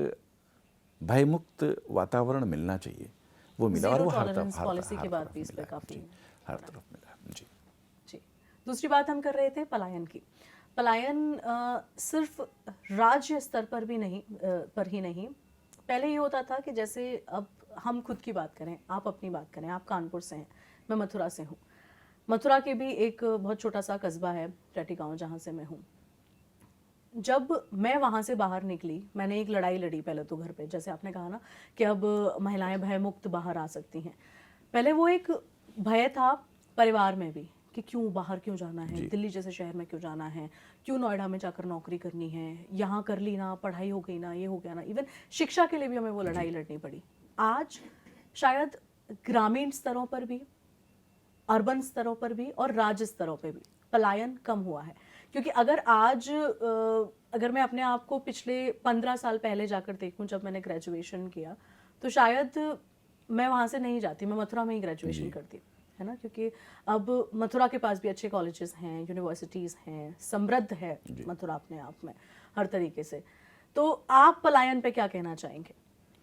भयमुक्त वातावरण मिलना चाहिए वो मिला, और वो हर तरफ पॉलिसी के बाद भी इस पे मिला है। काफी जी, हर तरफ मिला है। जी जी। दूसरी बात हम कर रहे थे पलायन की। पलायन सिर्फ राज्य स्तर पर भी नहीं पर ही नहीं, पहले ये होता था कि जैसे अब हम खुद की बात करें, आप अपनी बात करें, आप कानपुर से हैं, मैं मथुरा से हूँ। मथुरा के भी एक बहुत छोटा सा कस्बा है टटी गाँव, जहाँ से मैं हूँ। जब मैं वहाँ से बाहर निकली, मैंने एक लड़ाई लड़ी पहले तो घर पे, जैसे आपने कहा ना कि अब महिलाएं भय मुक्त बाहर आ सकती हैं। पहले वो एक भय था परिवार में भी कि क्यों बाहर क्यों जाना है, दिल्ली जैसे शहर में क्यों जाना है, क्यों नोएडा में जाकर नौकरी करनी है, यहाँ कर ली ना, पढ़ाई हो गई ना, ये हो गया ना। इवन शिक्षा के लिए भी हमें वो लड़ाई लड़नी पड़ी। आज शायद ग्रामीण स्तरों पर भी, अर्बन स्तरों पर भी और राज्य स्तरों पर भी पलायन कम हुआ है। क्योंकि अगर आज अगर मैं अपने आप को पिछले 15 साल पहले जाकर देखूं, जब मैंने ग्रेजुएशन किया, तो शायद मैं वहाँ से नहीं जाती, मैं मथुरा में ही ग्रेजुएशन करती, है ना, क्योंकि अब मथुरा के पास भी अच्छे कॉलेजेस हैं, यूनिवर्सिटीज़ हैं, समृद्ध है मथुरा अपने आप में हर तरीके से। तो आप पलायन पे क्या कहना चाहेंगे?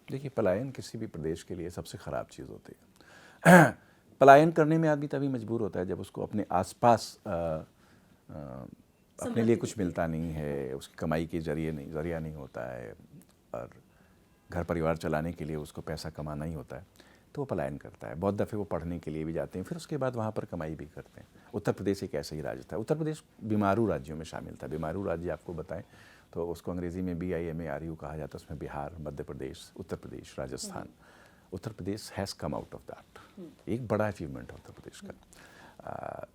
देखिए, पलायन किसी भी प्रदेश के लिए सबसे ख़राब चीज़ होती है। पलायन करने में आदमी तभी मजबूर होता है जब उसको अपने आसपास अपने लिए कुछ मिलता नहीं है, उसकी कमाई के जरिया नहीं होता है, और घर परिवार चलाने के लिए उसको पैसा कमाना ही होता है, तो वो पलायन करता है। बहुत दफ़े वो पढ़ने के लिए भी जाते हैं, फिर उसके बाद वहाँ पर कमाई भी करते हैं। उत्तर प्रदेश एक ऐसा ही राज्य था। उत्तर प्रदेश बीमारू राज्यों में शामिल था। बीमारू राज्य आपको बताएं तो उसको अंग्रेज़ी में BIMARU कहा जाता है। उसमें Bihar, Madhya Pradesh, Uttar Pradesh, Rajasthan. Uttar Pradesh has come out of that. एक बड़ा अचीवमेंट है उत्तर प्रदेश का।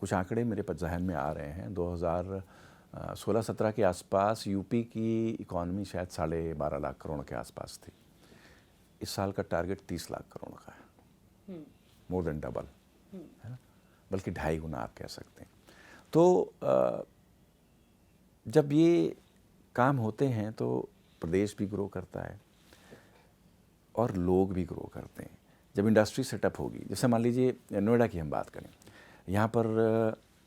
कुछ आंकड़े मेरे पास जहन में आ रहे हैं। 2016-17 के आसपास यूपी की इकॉनमी शायद 12.5 लाख करोड़ के आसपास थी। इस साल का टारगेट 30 लाख करोड़ का है, मोर देन डबल, है ना, बल्कि 2.5 गुना आप कह सकते हैं। तो जब ये काम होते हैं तो प्रदेश भी ग्रो करता है और लोग भी ग्रो करते हैं। जब इंडस्ट्री सेटअप होगी, जैसे मान लीजिए नोएडा की हम बात करें, यहाँ पर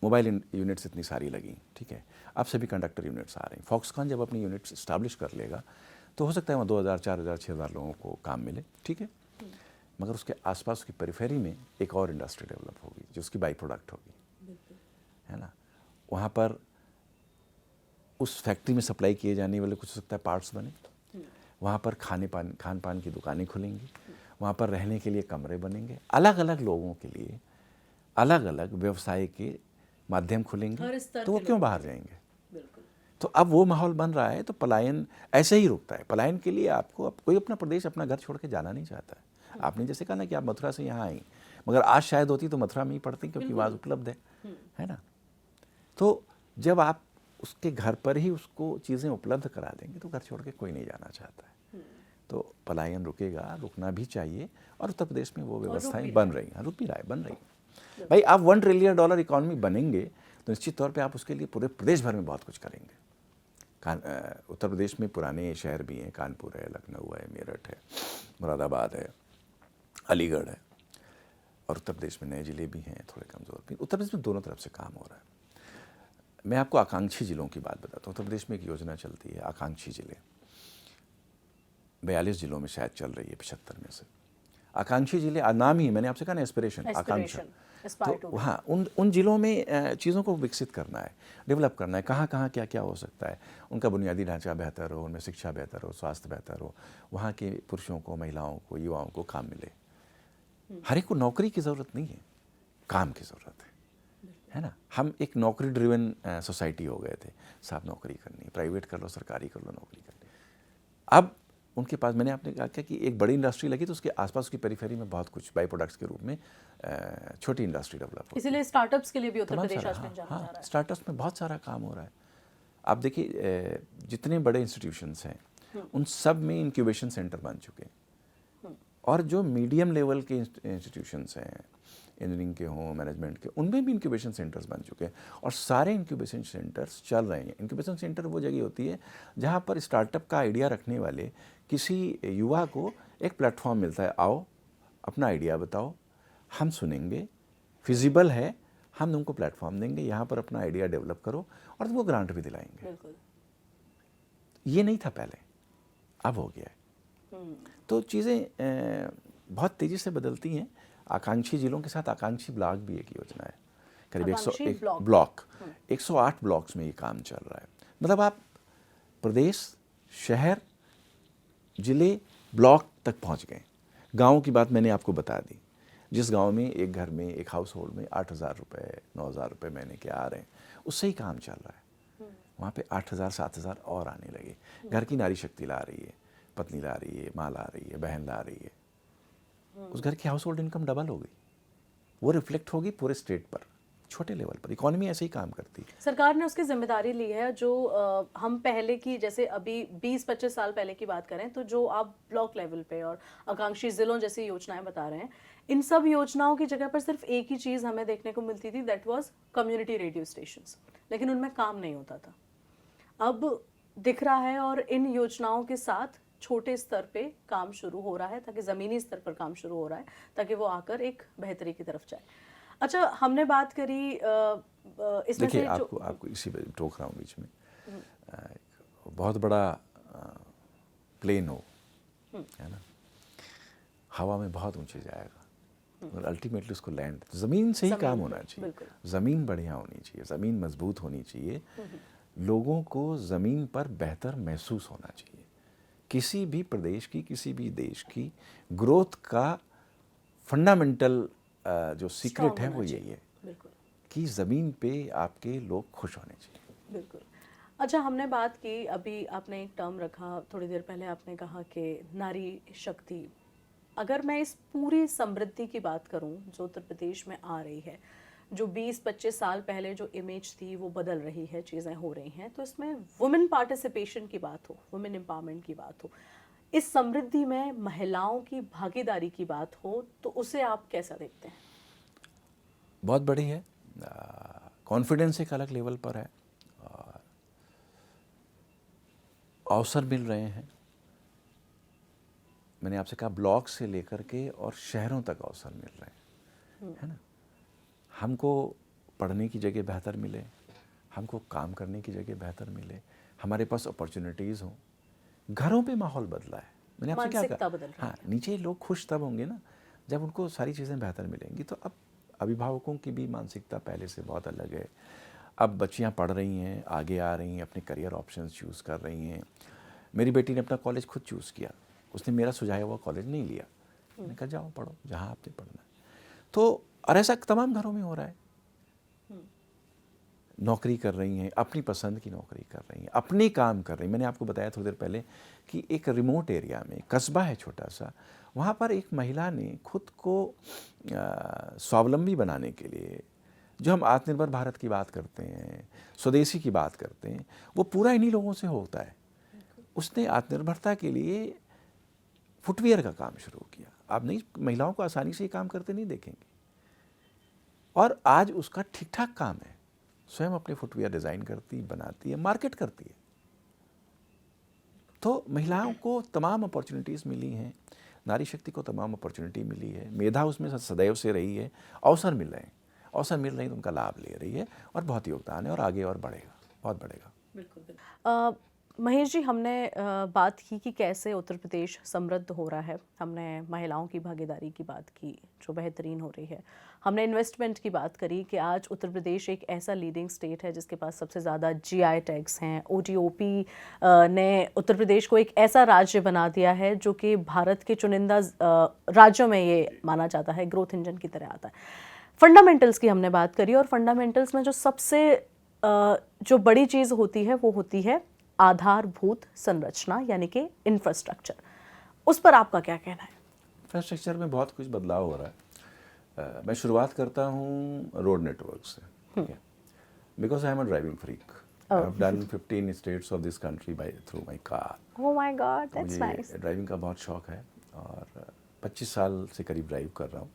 मोबाइल यूनिट्स इतनी सारी लगी, ठीक है, अब सभी कंडक्टर यूनिट्स आ रहे हैं। फॉक्सकॉन जब अपनी यूनिट्स इस्टेब्लिश कर लेगा तो हो सकता है वहाँ 2000, 4000, 6000 लोगों को काम मिले, ठीक है, मगर उसके आसपास की पेरिफेरी में एक और इंडस्ट्री डेवलप होगी जो उसकी बाई प्रोडक्ट होगी, है ना। वहाँ पर उस फैक्ट्री में सप्लाई किए जाने वाले कुछ हो सकता है पार्ट्स बने, वहाँ पर खान पान की दुकानें खुलेंगी, वहाँ पर रहने के लिए कमरे बनेंगे, अलग अलग लोगों के लिए अलग अलग व्यवसाय के माध्यम खुलेंगे, तो वो क्यों बाहर जाएंगे? तो अब वो माहौल बन रहा है, तो पलायन ऐसे ही रुकता है। पलायन के लिए आपको कोई अपना प्रदेश, अपना घर छोड़ के जाना नहीं चाहता है। आपने जैसे कहा ना कि आप मथुरा से यहाँ आई, मगर आज शायद होती तो मथुरा में ही पढ़ती, क्योंकि वहाँ उपलब्ध है ना। तो जब आप उसके घर पर ही उसको चीज़ें उपलब्ध करा देंगे तो घर छोड़ के कोई नहीं जाना चाहता है। तो पलायन रुकेगा, रुकना भी चाहिए, और उत्तर प्रदेश में वो व्यवस्थाएं बन रही हैं, रुक भी रहा है, बन रही हैं। भाई, आप $1 ट्रिलियन इकॉनमी बनेंगे तो निश्चित तौर पे आप उसके लिए पूरे प्रदेश भर में बहुत कुछ करेंगे। उत्तर प्रदेश में पुराने शहर भी हैं, कानपुर है, लखनऊ है, मेरठ है, मुरादाबाद है, अलीगढ़ है, और उत्तर प्रदेश में नए ज़िले भी हैं, थोड़े कमज़ोर भी। उत्तर प्रदेश में दोनों तरफ से काम हो रहा है। मैं आपको आकांक्षी जिलों की बात बताता हूँ। उत्तर प्रदेश में एक योजना चलती है, आकांक्षी जिले, 42 जिलों में शायद चल रही है 75 में से। आकांक्षी जिले, नाम ही मैंने आपसे कहा ना, एस्पिरेशन, आकांक्षा। तो हाँ, उन जिलों में चीज़ों को विकसित करना है, डेवलप करना है, कहाँ कहाँ क्या क्या हो सकता है, उनका बुनियादी ढांचा बेहतर हो, उनमें शिक्षा बेहतर हो, स्वास्थ्य बेहतर हो, वहाँ के पुरुषों को, महिलाओं को, युवाओं को काम मिले। हर एक को नौकरी की ज़रूरत नहीं है, काम की ज़रूरत है ना। हम एक नौकरी ड्रिवन सोसाइटी हो गए थे, साहब नौकरी करनी, प्राइवेट कर लो, सरकारी कर लो, नौकरी करनी। अब उनके पास, मैंने आपने कहा कि एक बड़ी इंडस्ट्री लगी तो उसके आसपास की पेरिफेरी में बहुत कुछ बाई प्रोडक्ट्स के रूप में छोटी इंडस्ट्री डेवलप हो। इसीलिए स्टार्टअप्स के लिए भी उत्तर प्रदेश आज में जाना जा रहा है। स्टार्टअप्स में बहुत सारा काम हो रहा है। आप देखिए, जितने बड़े इंस्टीट्यूशंस हैं उन सब में इंक्यूबेशन सेंटर बन चुके हैं, और जो मीडियम लेवल के इंस्टीट्यूशंस हैं, इंजीनियरिंग के हों, मैनेजमेंट के, उनमें भी इंक्यूबेशन सेंटर्स बन चुके हैं, और सारे इंक्यूबेशन सेंटर्स चल रहे हैं। इंक्यूबेशन सेंटर वो जगह होती है जहाँ पर स्टार्टअप का आइडिया रखने वाले किसी युवा को एक प्लेटफॉर्म मिलता है, आओ अपना आइडिया बताओ, हम सुनेंगे, फिजिबल है, हम तुमको प्लेटफॉर्म देंगे, यहाँ पर अपना आइडिया डेवलप करो, और तुमको ग्रांट भी दिलाएंगे। ये नहीं था पहले, अब हो गया है। तो चीज़ें बहुत तेज़ी से बदलती हैं। आकांक्षी जिलों के साथ आकांक्षी ब्लॉक भी एक योजना है, करीब 101 ब्लॉक, 108 ब्लॉक्स में ये काम चल रहा है। मतलब आप प्रदेश, शहर, जिले, ब्लॉक तक पहुंच गए। गाँव की बात मैंने आपको बता दी, जिस गांव में एक घर में, एक हाउस होल्ड में 8,000 रुपये, 9,000 रुपये महीने के आ रहे हैं, उससे ही काम चल रहा है। वहाँ पे 8,000, 7,000 और आने लगे। घर की नारी शक्ति ला रही है, पत्नी ला रही है, माँ ला रही है, बहन ला रही है, उस घर की हाउस होल्ड इनकम डबल हो गई। वो रिफ्लेक्ट होगी पूरे स्टेट पर, छोटे लेवल पर। इकोनॉमी ऐसे ही काम करती है। सरकार ने उसकी जिम्मेदारी ली है। जो हम पहले की, जैसे अभी 20-25 साल पहले की बात करें तो जो आप ब्लॉक लेवल पे और आकांक्षी जिलों जैसी योजनाएं बता रहे हैं, इन सब योजनाओं की जगह पर सिर्फ एक ही चीज़ हमें देखने को मिलती थी, that was community radio stations, लेकिन उनमें काम नहीं होता था। अब दिख रहा है, और इन योजनाओं के साथ छोटे स्तर पे काम शुरू हो रहा है, ताकि ज़मीनी स्तर पर काम शुरू हो रहा है, ताकि वो आकर एक बेहतरी की तरफ जाए। अच्छा, हमने बात करी इसमें देखिए, से जो आपको इसी पे टोक रहा हूँ बीच में। एक बहुत बड़ा प्लेन हो, है ना, हवा में बहुत ऊंचे जाएगा, और अल्टीमेटली उसको लैंड ज़मीन से ही ज़मीन काम पे, होना चाहिए। बिल्कुल। ज़मीन बढ़िया होनी चाहिए, ज़मीन मजबूत होनी चाहिए, लोगों को ज़मीन पर बेहतर महसूस होना चाहिए। किसी भी प्रदेश की, किसी भी देश की ग्रोथ का फंडामेंटल जो सीक्रेट स्ट्रॉन्ग है होना वो चाहिए, यही है बिल्कुल कि ज़मीन पे आपके लोग खुश होने चाहिए। बिल्कुल। अच्छा, हमने बात की, अभी आपने एक टर्म रखा थोड़ी देर पहले, आपने कहा कि नारी शक्ति। अगर मैं इस पूरी समृद्धि की बात करूं जो उत्तर प्रदेश में आ रही है, जो 20-25 साल पहले जो इमेज थी वो बदल रही है, चीज़ें हो रही हैं, तो इसमें वुमेन पार्टिसिपेशन की बात हो, वुमेन एम्पावरमेंट की बात हो, इस समृद्धि में महिलाओं की भागीदारी की बात हो, तो उसे आप कैसा देखते हैं? बहुत बड़ी है, कॉन्फिडेंस एक अलग लेवल पर है, और अवसर मिल रहे हैं। मैंने आपसे कहा ब्लॉक से लेकर के और शहरों तक अवसर मिल रहे हैं, है ना। हमको पढ़ने की जगह बेहतर मिले, हमको काम करने की जगह बेहतर मिले, हमारे पास अपॉर्चुनिटीज़ हों। घरों पे माहौल बदला है। मैंने आपसे क्या मानसिकता कहा, बदल रही हाँ, नीचे लोग खुश तब होंगे ना जब उनको सारी चीज़ें बेहतर मिलेंगी। तो अब अभिभावकों की भी मानसिकता पहले से बहुत अलग है। अब बच्चियां पढ़ रही हैं, आगे आ रही हैं, अपने करियर ऑप्शंस चूज़ कर रही हैं। मेरी बेटी ने अपना कॉलेज खुद चूज़ किया, उसने मेरा सुझाया हुआ कॉलेज नहीं लिया। मैंने कहा जाओ पढ़ो जहाँ आपने पढ़ना है। तो और ऐसा तमाम घरों में हो रहा है। नौकरी कर रही हैं, अपनी पसंद की नौकरी कर रही हैं, अपने काम कर रही हैं। मैंने आपको बताया थोड़ी देर पहले कि एक रिमोट एरिया में, कस्बा है छोटा सा, वहाँ पर एक महिला ने खुद को स्वावलंबी बनाने के लिए, जो हम आत्मनिर्भर भारत की बात करते हैं, स्वदेशी की बात करते हैं, वो पूरा इन्हीं लोगों से होता है। उसने आत्मनिर्भरता के लिए फुटवियर का काम शुरू किया। आप नहीं, महिलाओं को आसानी से ये काम करते नहीं देखेंगे, और आज उसका ठीक ठाक काम है। स्वयं अपने फुटवियर डिज़ाइन करती, बनाती है, मार्केट करती है। तो महिलाओं को तमाम अपॉर्चुनिटीज़ मिली हैं, नारी शक्ति को तमाम अपॉर्चुनिटी मिली है, मेधा उसमें सदैव से रही है, अवसर मिल रहे हैं, अवसर मिल रहे हैं तो उनका लाभ ले रही है, और बहुत योगदान है, और आगे और बढ़ेगा, बहुत बढ़ेगा। बिल्कुल। महेश जी, हमने बात की कि कैसे उत्तर प्रदेश समृद्ध हो रहा है, हमने महिलाओं की भागीदारी की बात की जो बेहतरीन हो रही है, हमने इन्वेस्टमेंट की बात करी कि आज उत्तर प्रदेश एक ऐसा लीडिंग स्टेट है जिसके पास सबसे ज़्यादा जीआई टैग्स हैं। ओटीओपी ने उत्तर प्रदेश को एक ऐसा राज्य बना दिया है जो कि भारत के चुनिंदा राज्यों में ये माना जाता है, ग्रोथ इंजन की तरह आता है। फंडामेंटल्स की हमने बात करी, और फंडामेंटल्स में जो सबसे जो बड़ी चीज़ होती है वो होती है आधारभूत संरचना, यानी कि इंफ्रास्ट्रक्चर। उस पर आपका क्या कहना है? इंफ्रास्ट्रक्चर में बहुत कुछ बदलाव हो रहा है। मैं शुरुआत करता हूँ रोड नेटवर्क से, ठीक है, because I am a driving freak. I have done 15 states of this country by through my car. Oh my God, that's nice. मुझे ड्राइविंग का बहुत शौक है, और 25 साल से करीब ड्राइव कर रहा हूँ।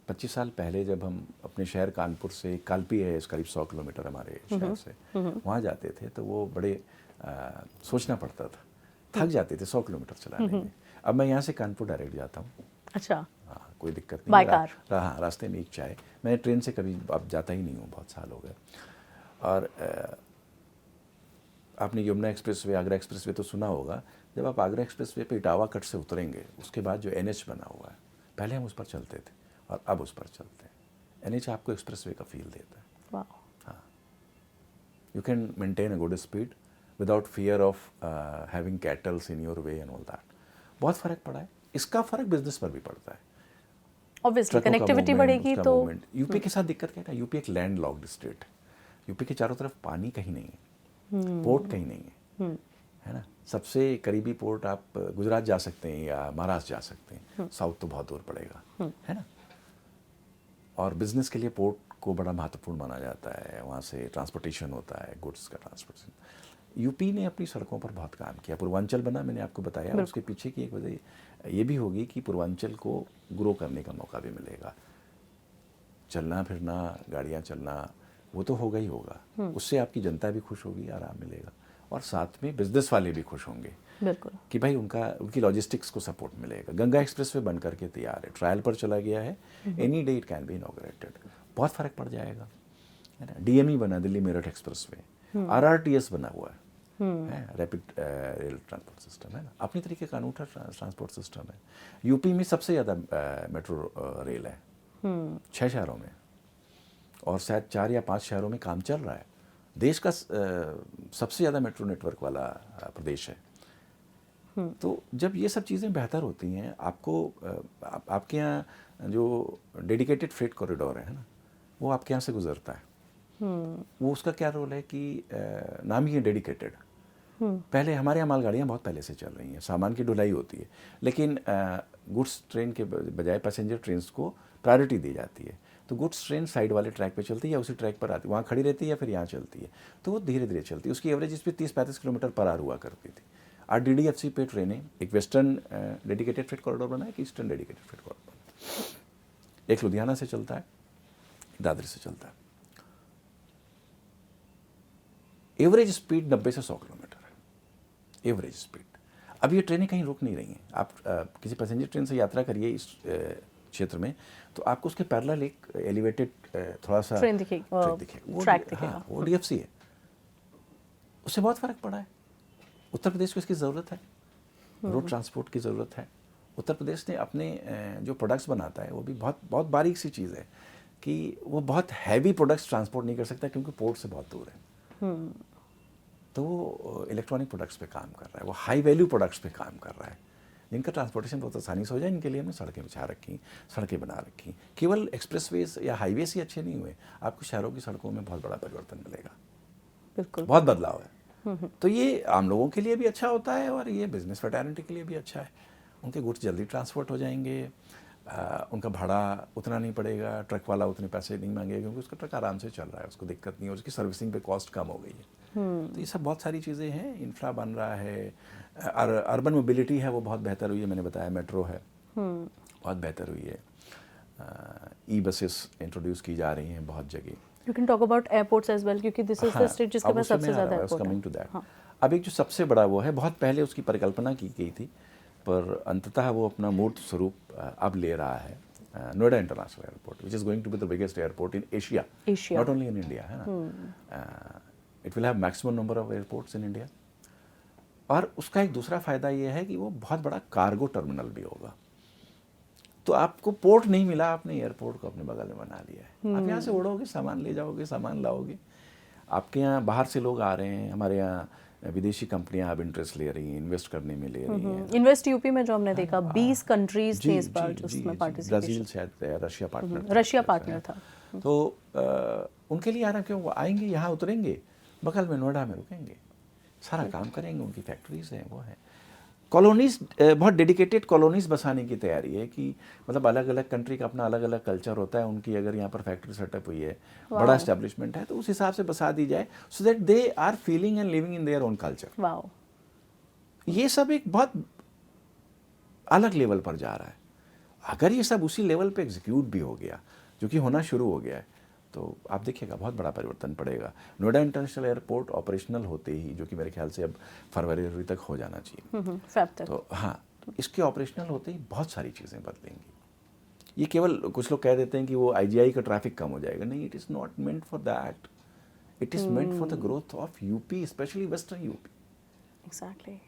25 साल पहले जब हम अपने शहर कानपुर से, कालपी है करीब 100 किलोमीटर हमारे शहर से, वहाँ जाते थे तो वो बड़े सोचना पड़ता था, थक जाते थे 100 किलोमीटर चलाने में। अब मैं यहाँ से कानपुर डायरेक्ट जाता हूँ। अच्छा, हाँ, कोई दिक्कत नहीं। By car? हाँ, रास्ते में एक चाय। मैंने ट्रेन से कभी अब जाता ही नहीं हूँ, बहुत साल हो गए। और आपने Yamuna express way, Agra express way तो सुना होगा। जब आप आगरा एक्सप्रेस वे पे इटावा कट से उतरेंगे, उसके बाद जो NH बना हुआ है, पहले हम उस पर चलते थे और अब उस पर चलते हैं। NH आपको एक्सप्रेस वे का फील देता है। वाह। हाँ, you can maintain a good speed without fear of having kettles in your way and all that. बहुत फ़र्क पड़ा है। इसका फ़र्क बिजनेस पर भी पड़ता है। ऑब्वियसली ट्रकों का कनेक्टिविटी movement, बढ़ेगी उसका तो movement। यूपी के साथ दिक्कत क्या है ना, यूपी एक लैंड लॉक्ड स्टेट है। यूपी के चारों तरफ पानी कहीं नहीं है, पोर्ट कहीं नहीं है, है ना। सबसे करीबी पोर्ट आप गुजरात जा सकते हैं या महाराष्ट्र जा सकते हैं, साउथ तो बहुत दूर पड़ेगा, है ना। और बिजनेस के लिए पोर्ट को बड़ा महत्वपूर्ण माना जाता है, वहाँ से ट्रांसपोर्टेशन होता है, गुड्स का ट्रांसपोर्टेशन। यूपी ने अपनी सड़कों पर बहुत काम किया। पूर्वांचल बना, मैंने आपको बताया, उसके पीछे की एक वजह ये भी होगी कि पूर्वांचल को ग्रो करने का मौका भी मिलेगा। चलना फिरना, गाड़ियाँ चलना, वो तो होगा ही होगा, उससे आपकी जनता भी खुश होगी, आराम मिलेगा, और साथ में बिजनेस वाले भी खुश होंगे बिल्कुल। कि भाई उनकी लॉजिस्टिक्स को सपोर्ट मिलेगा। गंगा एक्सप्रेस वे बन करके तैयार है, ट्रायल पर चला गया है, any day it can be inaugurated, बहुत फर्क पड़ जाएगा, है ना। डीएमई बना, Delhi Meerut express way, RRTS बना हुआ है, रैपिड रेल ट्रांसपोर्ट सिस्टम, है ना, अपनी तरीके का अनूठा ट्रांसपोर्ट सिस्टम है। यूपी में सबसे ज़्यादा मेट्रो रेल है, 6 शहरों में, और शायद 4 या 5 शहरों में काम चल रहा है। देश का सबसे ज़्यादा मेट्रो नेटवर्क वाला प्रदेश है। तो जब ये सब चीज़ें बेहतर होती हैं, आपके यहाँ जो डेडिकेटेड फ्रेट कॉरिडोर है ना, वो आपके यहाँ से गुजरता है। वो उसका क्या रोल है कि नाम ही है डेडिकेटेड। पहले हमारे यहाँ मालगाड़ियाँ बहुत पहले से चल रही हैं, सामान की ढुलाई होती है, लेकिन गुड्स ट्रेन के बजाय पैसेंजर ट्रेन को प्रायोरिटी दी जाती है। तो गुड्स ट्रेन साइड वाले ट्रैक पे चलती है या उसी ट्रैक पर आती है, वहाँ खड़ी रहती है या फिर यहाँ चलती है, तो वो धीरे धीरे चलती है। उसकी average speed 30-35 kilometre per hour हुआ करती थी। आज DDFC पे ट्रेनें, एक वेस्टर्न डेडिकेटेड फ्रेट कॉरिडोर बना है, एक ईस्टर्न डेडिकेटेड फ्रेट कॉरिडोर बना है। एक लुधियाना से चलता है, दादरी से चलता है। एवरेज स्पीड 90 से 100 किलोमीटर है, एवरेज स्पीड। अब ये ट्रेनें कहीं रुक नहीं रही हैं। आप किसी पैसेंजर ट्रेन से यात्रा करिए इस क्षेत्र में, तो आपको उसके पैरेलल एक एलिवेटेड थोड़ा सा ट्रेन दिखेगा, ट्रैक दिखेगा। हाँ, वो DFC है। उससे बहुत फ़र्क पड़ा है। उत्तर प्रदेश को इसकी ज़रूरत है, रोड ट्रांसपोर्ट की ज़रूरत है। उत्तर प्रदेश ने अपने जो प्रोडक्ट्स बनाता है, वो भी बहुत बहुत बारीक सी चीज़ है कि वो बहुत हैवी प्रोडक्ट्स ट्रांसपोर्ट नहीं कर सकता क्योंकि पोर्ट से बहुत दूर है। तो वो इलेक्ट्रॉनिक प्रोडक्ट्स पे काम कर रहा है, वो हाई वैल्यू प्रोडक्ट्स पे काम कर रहा है, जिनका ट्रांसपोर्टेशन बहुत आसानी से हो जाए। इनके लिए हमने सड़कें बिछा रखी, सड़कें बना रखी। केवल एक्सप्रेसवेज या हाईवेज ही अच्छे नहीं हुए, आपको शहरों की सड़कों में बहुत बड़ा परिवर्तन मिलेगा। बिल्कुल, बहुत बदलाव है। तो ये आम लोगों के लिए भी अच्छा होता है और ये बिजनेस फ्रेटर्निटी के लिए भी अच्छा है। उनके गुड्स जल्दी ट्रांसपोर्ट हो जाएंगे, उनका भाड़ा उतना नहीं पड़ेगा, ट्रक वाला उतने पैसे नहीं मांगेगा क्योंकि उसका ट्रक आराम से चल रहा है, उसको दिक्कत नहीं है, उसकी सर्विसिंग पे कॉस्ट कम हो गई है। तो ये सब बहुत सारी चीज़ें हैं। इंफ्रा बन रहा है, अर्बन मोबिलिटी है वो बहुत बेहतर हुई है, मैंने बताया मेट्रो है बहुत बेहतर हुई है, ई-बसेस इंट्रोड्यूस की जा रही हैं बहुत जगह। You can talk about airports as well क्योंकि this is the state जिसके पास सबसे ज़्यादा एयरपोर्ट है। कमिंग टू दैट, अब एक जो सबसे बड़ा वो है, बहुत पहले उसकी परिकल्पना की गई थी, पर अंततः वो अपना मूर्त स्वरूप अब ले रहा है। Noida international airport, which is going to be the biggest airport in Asia, not only in India, है ना। It will have maximum number of airports in India. और उसका एक दूसरा फ़ायदा ये है कि वो बहुत बड़ा कार्गो टर्मिनल भी होगा। तो आपको पोर्ट नहीं मिला, आपने एयरपोर्ट को अपने बगल में बना लिया है। आप यहाँ से उड़ोगे, सामान ले जाओगे, सामान लाओगे। आपके यहाँ बाहर से लोग आ रहे हैं, हमारे यहाँ विदेशी कंपनियां अब इंटरेस्ट ले रही हैं, इन्वेस्ट करने में ले रही हैं। इन्वेस्ट यूपी में जो हमने देखा 20 कंट्रीज थे इस बार जिसमें पार्टिसिपेशन। ब्राज़ील शायद, रशिया पार्टनर था। तो उनके लिए आना क्यों, वो आएंगे यहाँ उतरेंगे, बगल में नोएडा में रुकेंगे, सारा काम करेंगे, उनकी फैक्ट्रीज हैं, वो है। कॉलोनीज, बहुत डेडिकेटेड कॉलोनीज बसाने की तैयारी है कि मतलब अलग अलग कंट्री का अपना अलग अलग कल्चर होता है। उनकी अगर यहाँ पर फैक्ट्री सेटअप हुई है, बड़ा एस्टेब्लिशमेंट है, तो उस हिसाब से बसा दी जाए, so that they are feeling and living in their own culture. ये सब एक बहुत अलग लेवल पर जा रहा है। अगर ये सब उसी लेवल पे एग्जीक्यूट भी हो गया, जो कि होना शुरू हो गया है, तो आप देखिएगा बहुत बड़ा परिवर्तन पड़ेगा। नोएडा इंटरनेशनल एयरपोर्ट ऑपरेशनल होते ही, जो कि मेरे ख्याल से अब फरवरी तक हो जाना चाहिए, तो हाँ, इसके ऑपरेशनल होते ही बहुत सारी चीज़ें बदलेंगी। ये केवल कुछ लोग कह देते हैं कि वो IGI का ट्रैफिक कम हो जाएगा, नहीं, it is not meant for that, it is meant for the growth of UP, specially western UP. Exactly.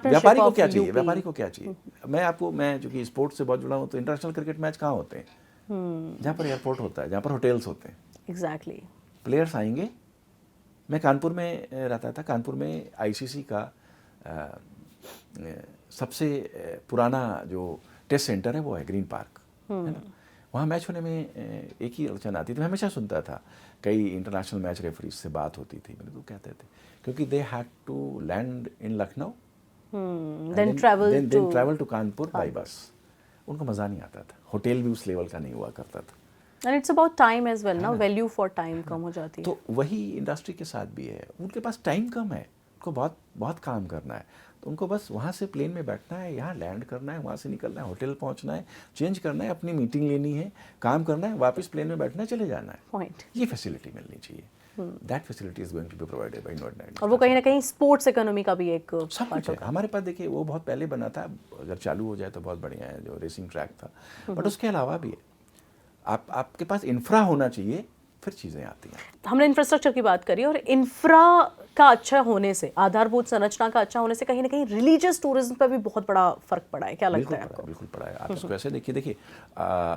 व्यापारी को क्या चाहिए, व्यापारी को क्या चाहिए? मैं जो कि स्पोर्ट्स से बहुत जुड़ा हूँ, तो इंटरनेशनल क्रिकेट मैच कहाँ होते हैं? जहाँ पर एयरपोर्ट होता है, जहाँ पर होटल्स होते हैं। एग्जैक्टली। प्लेयर्स आएंगे। मैं कानपुर में रहता था, कानपुर में ICC का सबसे पुराना जो टेस्ट सेंटर है वो है ग्रीन पार्क, है ना। वहाँ मैच होने में एक ही अड़चन आती थी, मैं हमेशा सुनता था, कई इंटरनेशनल मैच रेफरीज से बात होती थी, मेरे को कहते थे क्योंकि they had to land in Lucknow, then travel to Kanpur by bus. उनको मज़ा नहीं आता था, होटल भी उस लेवल का नहीं हुआ करता था। And it's about time as well, ना, वैल्यू फॉर टाइम कम हो जाती है। तो वही इंडस्ट्री के साथ भी है, उनके पास टाइम कम है, उनको बहुत बहुत काम करना है। तो उनको बस वहाँ से प्लेन में बैठना है, यहाँ लैंड करना है, वहाँ से निकलना है, होटल पहुँचना है, चेंज करना है, अपनी मीटिंग लेनी है, काम करना है, वापस प्लेन में बैठना है, चले जाना है। पॉइंट। ये फैसिलिटी मिलनी चाहिए। That facility is going to be provided by Noida. और वो कहीं ना कहीं स्पोर्ट्स इकोनॉमी का भी एक सब कुछ है हमारे पास। देखिए वो बहुत पहले बना था, अगर चालू हो जाए तो बहुत बढ़िया है, जो रेसिंग ट्रैक था, बट उसके अलावा भी है। आपके पास इंफ्रा होना चाहिए, फिर चीज़ें आती हैं। हमने इंफ्रास्ट्रक्चर की बात करी, और इंफ्रा का अच्छा होने से, आधारभूत संरचना का अच्छा होने से कहीं ना कहीं रिलीजियस टूरिज्म पर भी बहुत बड़ा फर्क पड़ा है। क्या लगता है आपको? बिल्कुल पड़ा है। आप इसको ऐसे देखिए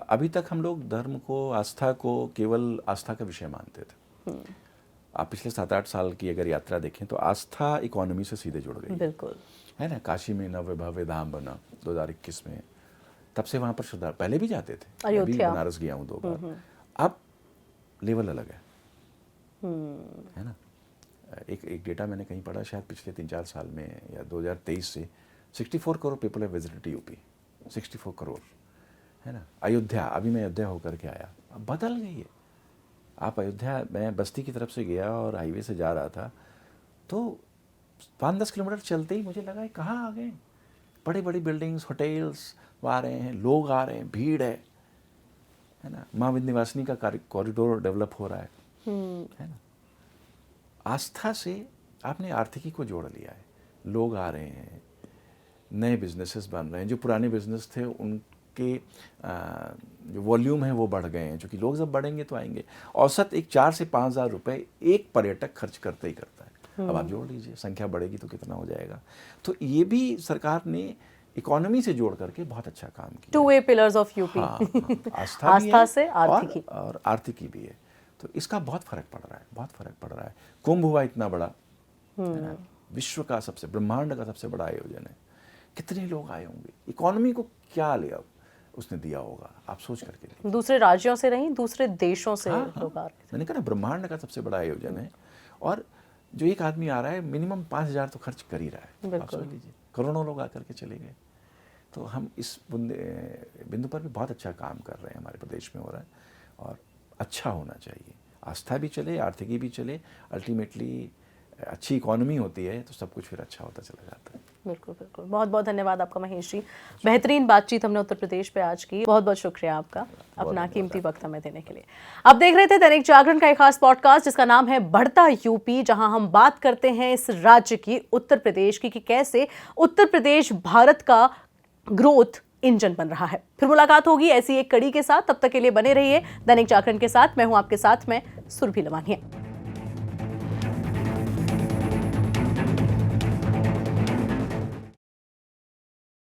अभी तक हम लोग धर्म को, आस्था को केवल आस्था का विषय मानते थे। आप पिछले 7-8 साल की अगर यात्रा देखें तो आस्था इकोनॉमी से सीधे जुड़ गई। बिल्कुल है ना। काशी में नव्य भव्य धाम बना 2021 में, तब से वहाँ पर श्रद्धा, पहले भी जाते थे, अभी बनारस गया हूँ 2 बार। अब लेवल अलग है ना। एक डेटा मैंने कहीं पढ़ा, शायद पिछले 3-4 साल में या 2023 से 64 crore people have visited UP. 64 crore, है ना। अयोध्या, अभी मैं अयोध्या होकर के आया, अब बदल गई है। आप अयोध्या, मैं बस्ती की तरफ से गया और हाईवे से जा रहा था, तो 5-10 किलोमीटर चलते ही मुझे लगा कहाँ आ गए। बड़ी बड़ी बिल्डिंग्स, होटल्स आ रहे हैं, लोग आ रहे हैं, भीड़ है ना। माँ विंध्यवासिनी का कॉरिडोर डेवलप हो रहा है ना। आस्था से आपने आर्थिकी को जोड़ लिया है, लोग आ रहे हैं, नए बिजनेसेस बन रहे हैं, जो पुराने बिजनेस थे उनके जो वॉल्यूम है वो बढ़ गए हैं, क्योंकि लोग जब बढ़ेंगे तो आएंगे। औसत एक 4 से 5 हज़ार रुपये एक पर्यटक खर्च करते ही करता है। अब आप जोड़ लीजिए, संख्या बढ़ेगी तो कितना हो जाएगा। तो ये भी सरकार ने इकोनॉमी से जोड़ करके बहुत अच्छा काम किया। 2 वे पिलर्स ऑफ यूपी। आस्था से आर्थिकी और आर्थिकी भी है। तो इसका बहुत फर्क पड़ रहा है, बहुत फर्क पड़ रहा है। कुंभ हुआ इतना बड़ा, है ना, विश्व का सबसे, ब्रह्मांड का सबसे बड़ा आयोजन है। कितने लोग आए होंगे, इकोनॉमी को क्या लिया उसने दिया होगा, आप सोच करके देखिए। दूसरे राज्यों से नहीं, दूसरे देशों से लोग आ रहे हैं। मैंने कहा ना, ब्रह्मांड का सबसे बड़ा आयोजन है, और जो एक आदमी आ रहा है मिनिमम 5,000 तो खर्च कर ही रहा है। आप सोच लीजिए, करोड़ों लोग आकर के चले गए। तो हम इस बिंदु पर भी बहुत अच्छा काम कर रहे हैं, हमारे प्रदेश में हो रहा है, और अच्छा होना चाहिए। आस्था भी चले, आर्थिकी भी चले, अल्टीमेटली अच्छी इकोनॉमी होती है तो सब कुछ फिर अच्छा होता चला जाता है। बिल्कुल बिल्कुल। बहुत बहुत धन्यवाद आपका महेश जी। बेहतरीन बातचीत हमने उत्तर प्रदेश पे आज की। बहुत बहुत शुक्रिया आपका अपना कीमती वक्त हमें देने के लिए। आप देख रहे थे दैनिक जागरण का एक खास पॉडकास्ट जिसका नाम है बढ़ता यूपी, जहां हम बात करते हैं इस राज्य की, उत्तर प्रदेश की, कि कैसे उत्तर प्रदेश भारत का ग्रोथ इंजन बन रहा है। फिर मुलाकात होगी ऐसी एक कड़ी के साथ, तब तक के लिए बने रहिए दैनिक जागरण के साथ। मैं हूं आपके साथ में सुरभि लवानिया।